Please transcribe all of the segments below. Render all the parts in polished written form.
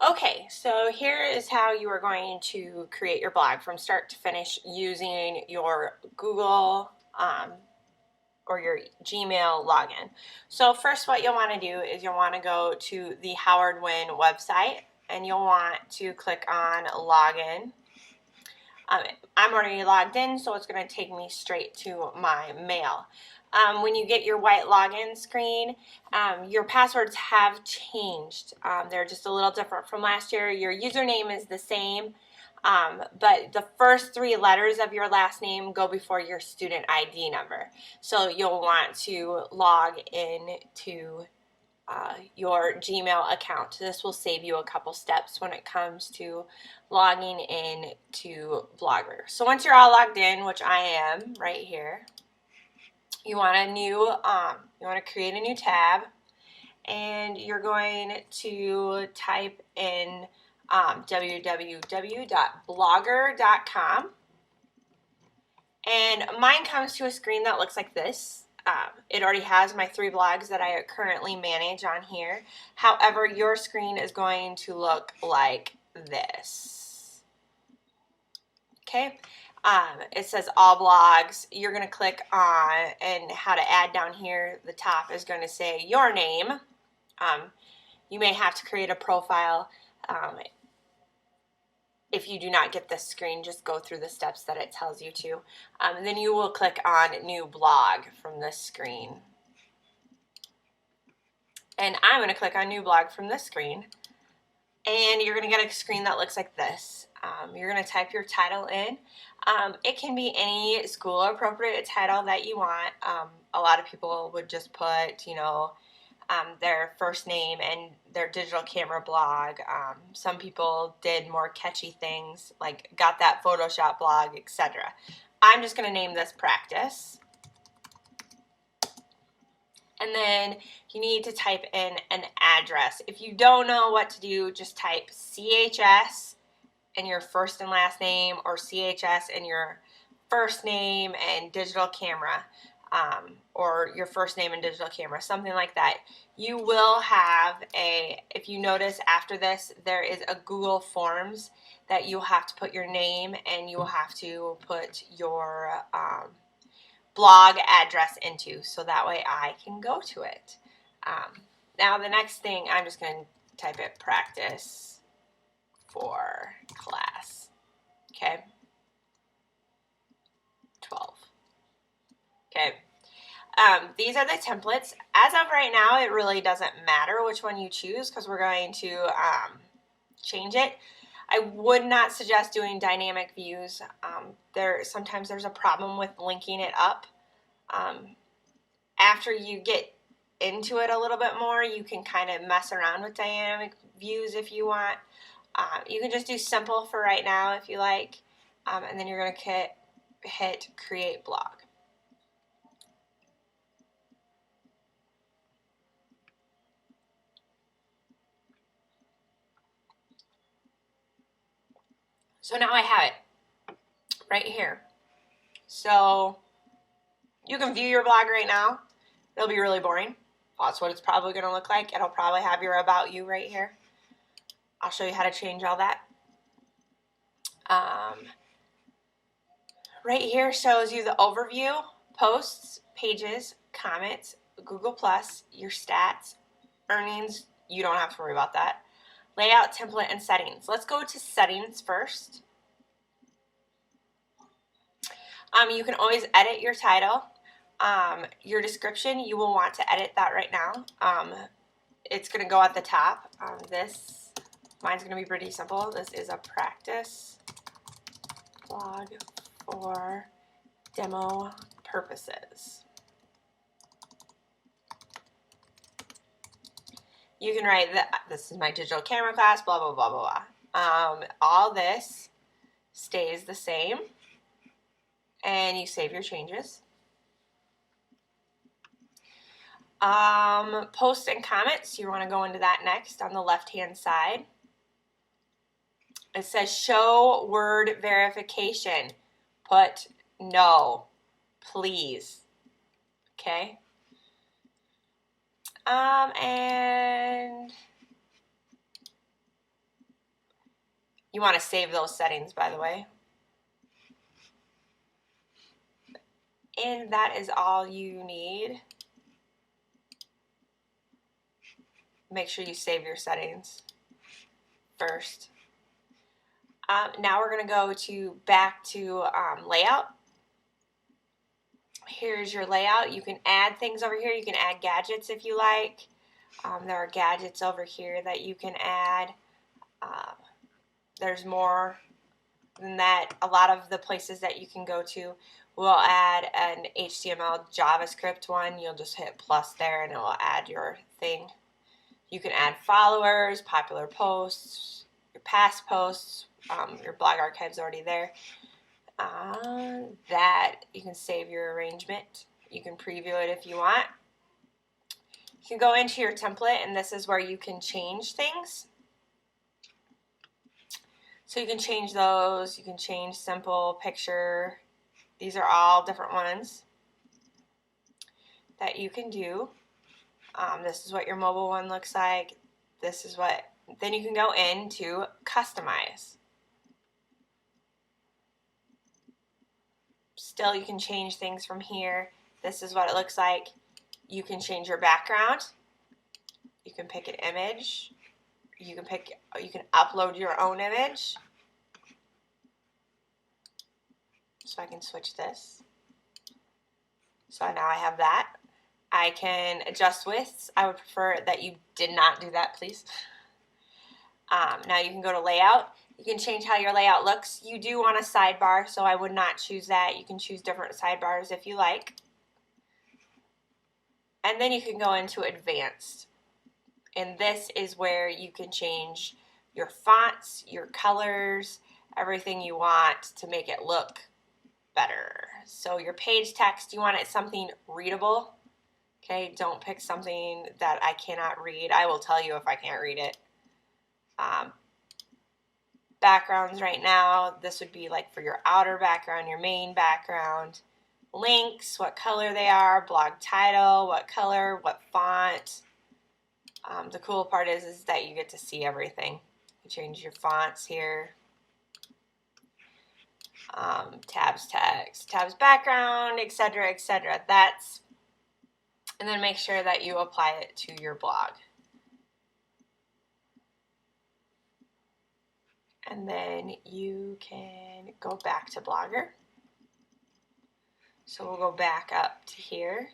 Okay, so here is how you are going to create your blog from start to finish using your Google or your Gmail login. So first what you'll want to do is you'll want to go to the Howard Wynn website and you'll want to click on login. I'm already logged in, so it's going to take me straight to my mail. When you get your white login screen, your passwords have changed. They're just a little different from last year. Your username is the same, but the first three letters of your last name go before your student ID number. So you'll want to log in to your Gmail account. This will save you a couple steps when it comes to logging in to Blogger. So once you're all logged in, which I am right here, you want to create a new tab, and you're going to type in www.blogger.com, and mine comes to a screen that looks like this. It already has my 3 blogs that I currently manage on here. However, your screen is going to look like this. Okay, it says all blogs. You're going to click on, and how to add down here, the top is going to say your name. You may have to create a profile. If you do not get this screen, just go through the steps that it tells you to. Then you will click on new blog from this screen. And I'm going to click on new blog from this screen. And you're going to get a screen that looks like this. You're going to type your title in. It can be any school appropriate title that you want. A lot of people would just put, their first name and their digital camera blog. Some people did more catchy things like got that Photoshop blog, etc. I'm just going to name this practice. And then you need to type in an address. If you don't know what to do, just type CHS and your first and last name, or CHS and your first name and digital camera. Or your first name and digital camera, something like that. You will have if you notice after this, there is a Google Forms that you'll have to put your name, and you will have to put your blog address into, so that way I can go to it. Now the next thing, I'm just going to type it practice for class. Okay. 12. Okay. These are the templates. As of right now, it really doesn't matter which one you choose because we're going to change it. I would not suggest doing dynamic views. Sometimes there's a problem with linking it up. After you get into it a little bit more, you can kind of mess around with dynamic views if you want. You can just do simple for right now if you like, and then you're going to hit create blog. So now I have it right here. So you can view your blog right now. It'll be really boring. That's what it's probably going to look like. It'll probably have your about you right here. I'll show you how to change all that. Right here shows you the overview, posts, pages, comments, Google+, your stats, earnings. You don't have to worry about that. Layout, template, and settings. Let's go to settings first. You can always edit your title. Your description, you will want to edit that right now. It's going to go at the top. Mine's going to be pretty simple. This is a practice blog for demo purposes. You can write that this is my digital camera class, blah, blah, blah, blah, blah. All this stays the same, and you save your changes. Posts and comments, you want to go into that next on the left-hand side. It says show word verification. Put no, please. Okay. And You want to save those settings, by the way. And that is all you need. Make sure you save your settings first. Now we're going to go back to layout. Here's your layout. You can add things over here. You can add gadgets if you like. There are gadgets over here that you can add. There's more than that. A lot of the places that you can go to will add an HTML JavaScript one. You'll just hit plus there and it will add your thing. You can add followers, popular posts, your past posts, your blog archive's already there. That you can save your arrangement. You can preview it if you want. You can go into your template and this is where you can change things. So you can change those, you can change simple, picture. These are all different ones that you can do. This is what your mobile one looks like. This is what, then you can go into customize. Still, you can change things from here. This is what it looks like. You can change your background. You can pick an image. You can upload your own image. So I can switch this. So now I have that. I can adjust widths. I would prefer that you did not do that, please. Now you can go to layout. You can change how your layout looks. You do want a sidebar, so I would not choose that. You can choose different sidebars if you like. And then you can go into advanced. And this is where you can change your fonts, your colors, everything you want to make it look better. So your page text, you want it something readable. Okay, don't pick something that I cannot read. I will tell you if I can't read it. Backgrounds right now, this would be like for your outer background, your main background. Links, what color they are, blog title, what color, what font. The cool part is that you get to see everything. You change your fonts here. Tabs text, tabs background, etc., etc. And then make sure that you apply it to your blog. And then you can go back to Blogger. So we'll go back up to here.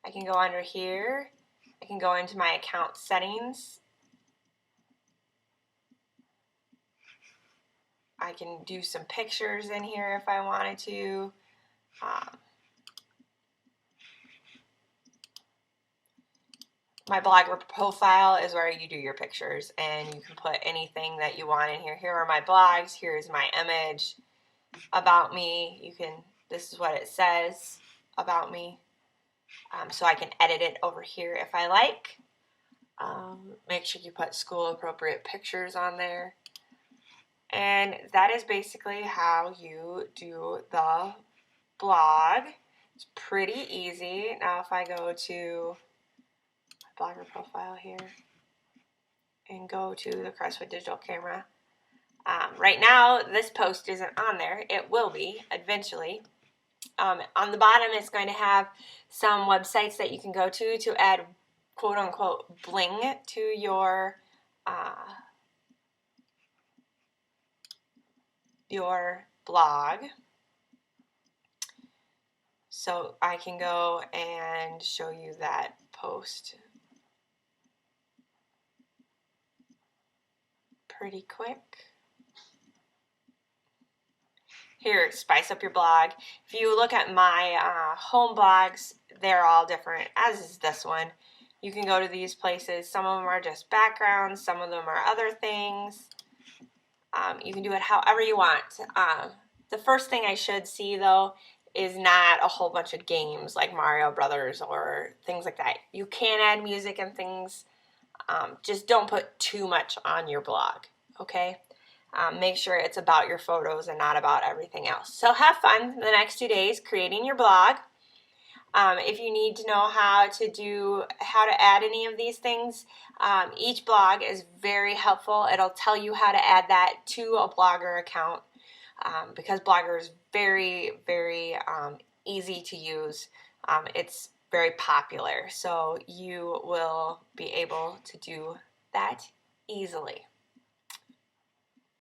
I can go under here. I can go into my account settings. I can do some pictures in here if I wanted to. My blogger profile is where you do your pictures and you can put anything that you want in here. Here are my blogs. Here's my image about me. This is what it says about me. So I can edit it over here if I like. Make sure you put school appropriate pictures on there. And that is basically how you do the blog. It's pretty easy. Now if I go to my blogger profile here and go to the Crestwood Digital Camera. Right now this post isn't on there. It will be eventually. On the bottom it's going to have some websites that you can go to add quote unquote bling to your blog. So I can go and show you that post pretty quick. Here, spice up your blog. If you look at my home blogs, they're all different, as is this one. You can go to these places. Some of them are just backgrounds. Some of them are other things. You can do it however you want. The first thing I should see, though, is not a whole bunch of games like Mario Brothers or things like that. You can add music and things. Just don't put too much on your blog, okay? Make sure it's about your photos and not about everything else. So have fun the next 2 days creating your blog. If you need to know how to add any of these things, each blog is very helpful. It'll tell you how to add that to a Blogger account, because Blogger is very, very easy to use. It's very popular, so you will be able to do that easily.